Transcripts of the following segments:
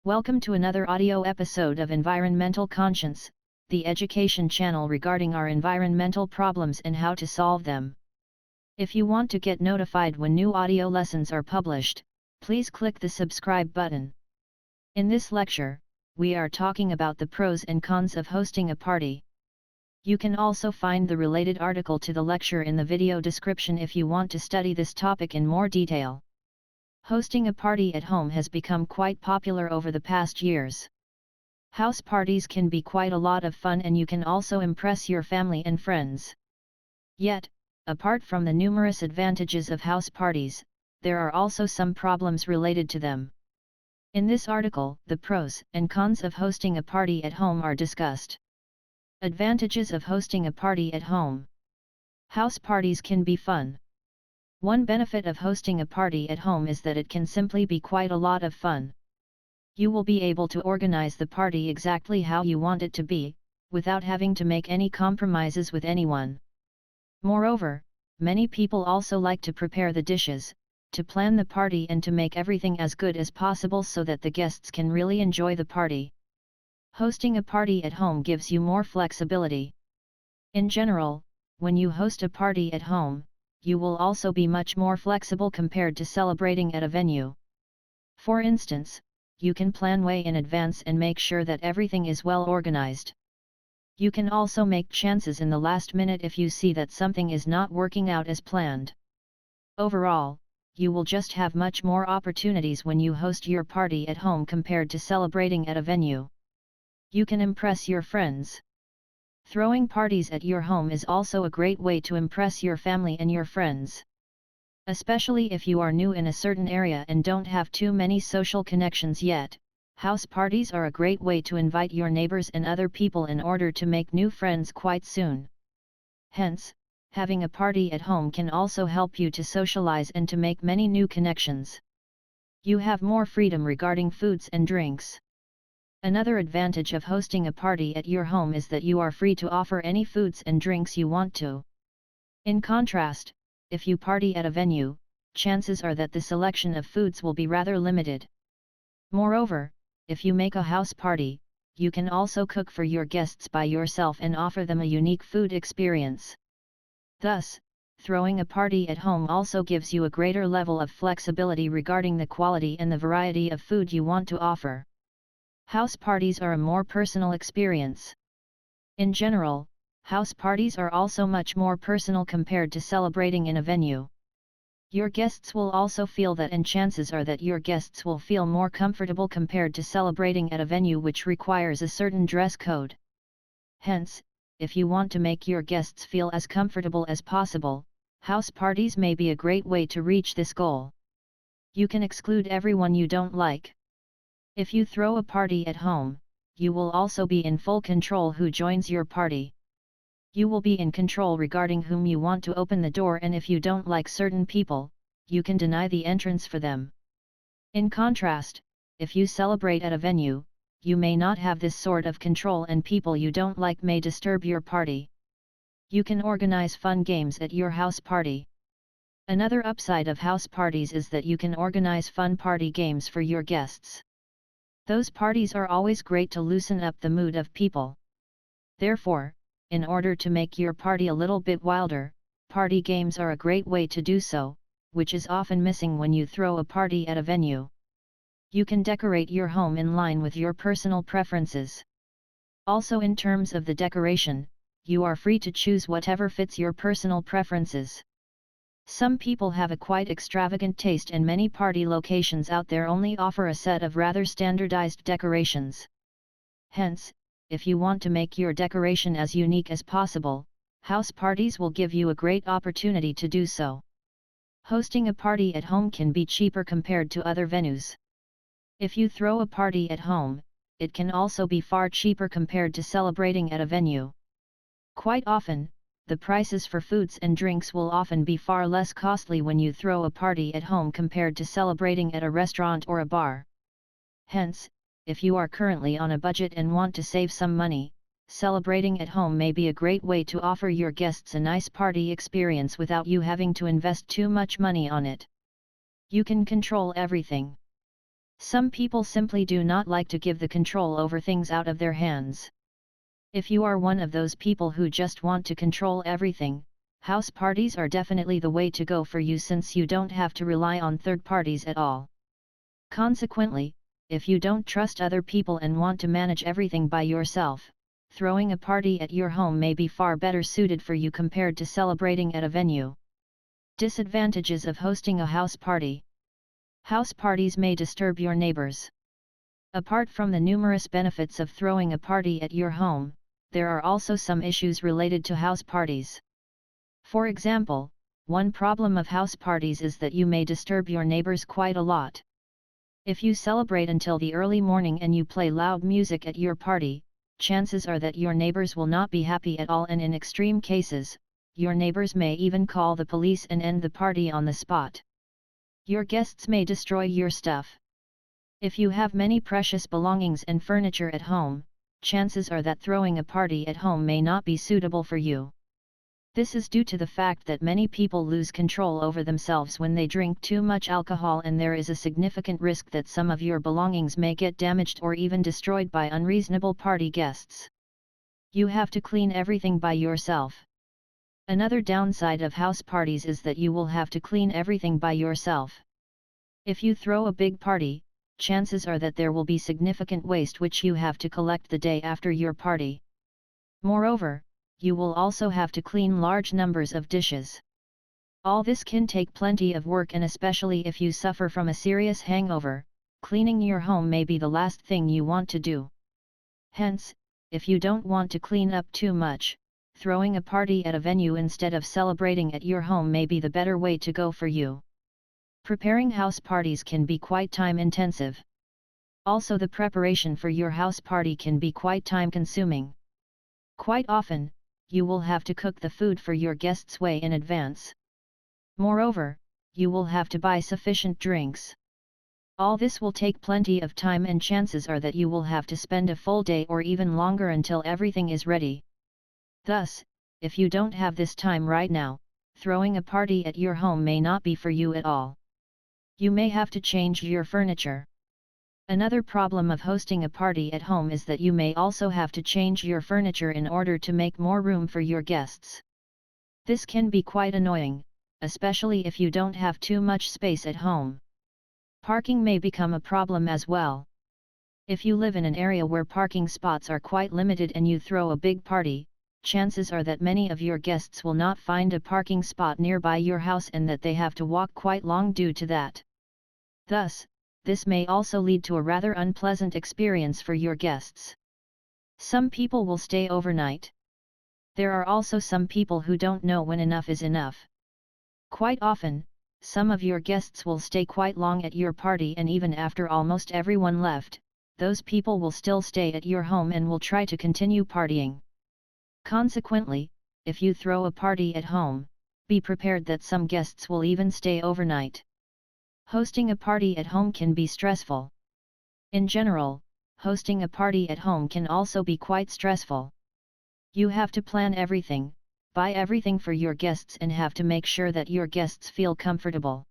Welcome to another audio episode of Environmental Conscience, the education channel regarding our environmental problems and how to solve them. If you want to get notified when new audio lessons are published, please click the subscribe button. In this lecture, we are talking about the pros and cons of hosting a party. You can also find the related article to the lecture in the video description if you want to study this topic in more detail. Hosting a party at home has become quite popular over the past years. House parties can be quite a lot of fun and you can also impress your family and friends. Yet, apart from the numerous advantages of house parties, there are also some problems related to them. In this article, the pros and cons of hosting a party at home are discussed. Advantages of hosting a party at home. House parties can be fun. One benefit of hosting a party at home is that it can simply be quite a lot of fun. You will be able to organize the party exactly how you want it to be, without having to make any compromises with anyone. Moreover, many people also like to prepare the dishes, to plan the party and to make everything as good as possible so that the guests can really enjoy the party. Hosting a party at home gives you more flexibility. In general, when you host a party at home, you will also be much more flexible compared to celebrating at a venue. For instance, you can plan way in advance and make sure that everything is well organized. You can also make chances in the last minute if you see that something is not working out as planned. Overall, you will just have much more opportunities when you host your party at home compared to celebrating at a venue. You can impress your friends. Throwing parties at your home is also a great way to impress your family and your friends. Especially if you are new in a certain area and don't have too many social connections yet, house parties are a great way to invite your neighbors and other people in order to make new friends quite soon. Hence, having a party at home can also help you to socialize and to make many new connections. You have more freedom regarding foods and drinks. Another advantage of hosting a party at your home is that you are free to offer any foods and drinks you want to. In contrast, if you party at a venue, chances are that the selection of foods will be rather limited. Moreover, if you make a house party, you can also cook for your guests by yourself and offer them a unique food experience. Thus, throwing a party at home also gives you a greater level of flexibility regarding the quality and the variety of food you want to offer. House parties are a more personal experience. In general, house parties are also much more personal compared to celebrating in a venue. Your guests will also feel that, and chances are that your guests will feel more comfortable compared to celebrating at a venue which requires a certain dress code. Hence, if you want to make your guests feel as comfortable as possible, house parties may be a great way to reach this goal. You can exclude everyone you don't like. If you throw a party at home, you will also be in full control who joins your party. You will be in control regarding whom you want to open the door, and if you don't like certain people, you can deny the entrance for them. In contrast, if you celebrate at a venue, you may not have this sort of control and people you don't like may disturb your party. You can organize fun games at your house party. Another upside of house parties is that you can organize fun party games for your guests. Those parties are always great to loosen up the mood of people. Therefore, in order to make your party a little bit wilder, party games are a great way to do so, which is often missing when you throw a party at a venue. You can decorate your home in line with your personal preferences. Also, in terms of the decoration, you are free to choose whatever fits your personal preferences. Some people have a quite extravagant taste, and many party locations out there only offer a set of rather standardized decorations. Hence, if you want to make your decoration as unique as possible, house parties will give you a great opportunity to do so. Hosting a party at home can be cheaper compared to other venues. If you throw a party at home, it can also be far cheaper compared to celebrating at a venue. Quite often, the prices for foods and drinks will often be far less costly when you throw a party at home compared to celebrating at a restaurant or a bar. Hence, if you are currently on a budget and want to save some money, celebrating at home may be a great way to offer your guests a nice party experience without you having to invest too much money on it. You can control everything. Some people simply do not like to give the control over things out of their hands. If you are one of those people who just want to control everything, house parties are definitely the way to go for you, since you don't have to rely on third parties at all. Consequently, if you don't trust other people and want to manage everything by yourself, throwing a party at your home may be far better suited for you compared to celebrating at a venue. Disadvantages of hosting a house party. House parties may disturb your neighbors. Apart from the numerous benefits of throwing a party at your home, there are also some issues related to house parties. For example, one problem of house parties is that you may disturb your neighbors quite a lot. If you celebrate until the early morning and you play loud music at your party, chances are that your neighbors will not be happy at all, and in extreme cases, your neighbors may even call the police and end the party on the spot. Your guests may destroy your stuff. If you have many precious belongings and furniture at home, chances are that throwing a party at home may not be suitable for you. This is due to the fact that many people lose control over themselves when they drink too much alcohol, and there is a significant risk that some of your belongings may get damaged or even destroyed by unreasonable party guests. You have to clean everything by yourself. Another downside of house parties is that you will have to clean everything by yourself. If you throw a big party, chances are that there will be significant waste which you have to collect the day after your party. Moreover, you will also have to clean large numbers of dishes. All this can take plenty of work, and especially if you suffer from a serious hangover, cleaning your home may be the last thing you want to do. Hence, if you don't want to clean up too much, throwing a party at a venue instead of celebrating at your home may be the better way to go for you. Preparing house parties can be quite time-intensive. Also, the preparation for your house party can be quite time-consuming. Quite often, you will have to cook the food for your guests way in advance. Moreover, you will have to buy sufficient drinks. All this will take plenty of time, and chances are that you will have to spend a full day or even longer until everything is ready. Thus, if you don't have this time right now, throwing a party at your home may not be for you at all. You may have to change your furniture. Another problem of hosting a party at home is that you may also have to change your furniture in order to make more room for your guests. This can be quite annoying, especially if you don't have too much space at home. Parking may become a problem as well. If you live in an area where parking spots are quite limited and you throw a big party, chances are that many of your guests will not find a parking spot nearby your house and that they have to walk quite long due to that. Thus, this may also lead to a rather unpleasant experience for your guests. Some people will stay overnight. There are also some people who don't know when enough is enough. Quite often, some of your guests will stay quite long at your party, and even after almost everyone left, those people will still stay at your home and will try to continue partying. Consequently, if you throw a party at home, be prepared that some guests will even stay overnight. Hosting a party at home can be stressful. In general, hosting a party at home can also be quite stressful. You have to plan everything, buy everything for your guests, and have to make sure that your guests feel comfortable.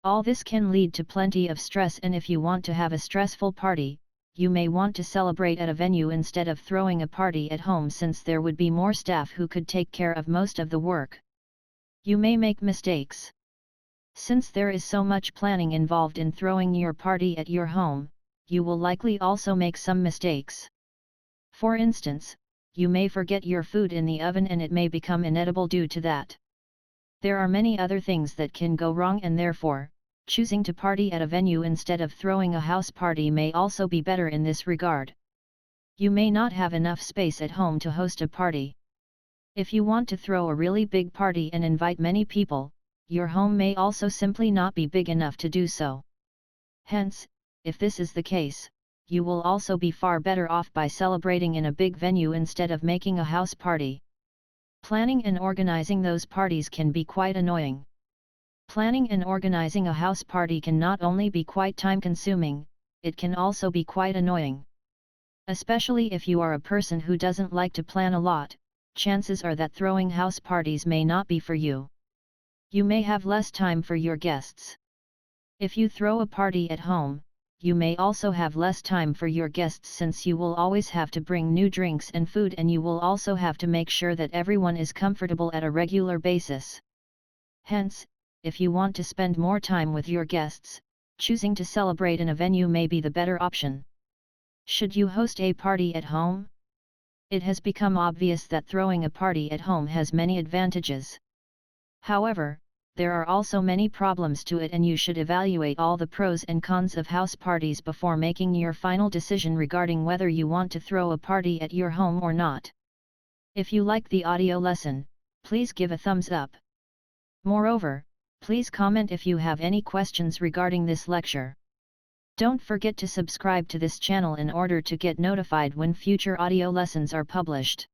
All this can lead to plenty of stress, and if you want to have a stressful party, you may want to celebrate at a venue instead of throwing a party at home, since there would be more staff who could take care of most of the work. You may make mistakes. Since there is so much planning involved in throwing your party at your home, you will likely also make some mistakes. For instance, you may forget your food in the oven and it may become inedible due to that. There are many other things that can go wrong, and therefore, choosing to party at a venue instead of throwing a house party may also be better in this regard. You may not have enough space at home to host a party. If you want to throw a really big party and invite many people, your home may also simply not be big enough to do so. Hence, if this is the case, you will also be far better off by celebrating in a big venue instead of making a house party. Planning and organizing those parties can be quite annoying. Planning and organizing a house party can not only be quite time-consuming, it can also be quite annoying. Especially if you are a person who doesn't like to plan a lot, chances are that throwing house parties may not be for you. You may have less time for your guests. If you throw a party at home, you may also have less time for your guests since you will always have to bring new drinks and food, and you will also have to make sure that everyone is comfortable at a regular basis. Hence, if you want to spend more time with your guests, choosing to celebrate in a venue may be the better option. Should you host a party at home? It has become obvious that throwing a party at home has many advantages. However, there are also many problems to it, and you should evaluate all the pros and cons of house parties before making your final decision regarding whether you want to throw a party at your home or not. If you like the audio lesson, please give a thumbs up. Moreover, please comment if you have any questions regarding this lecture. Don't forget to subscribe to this channel in order to get notified when future audio lessons are published.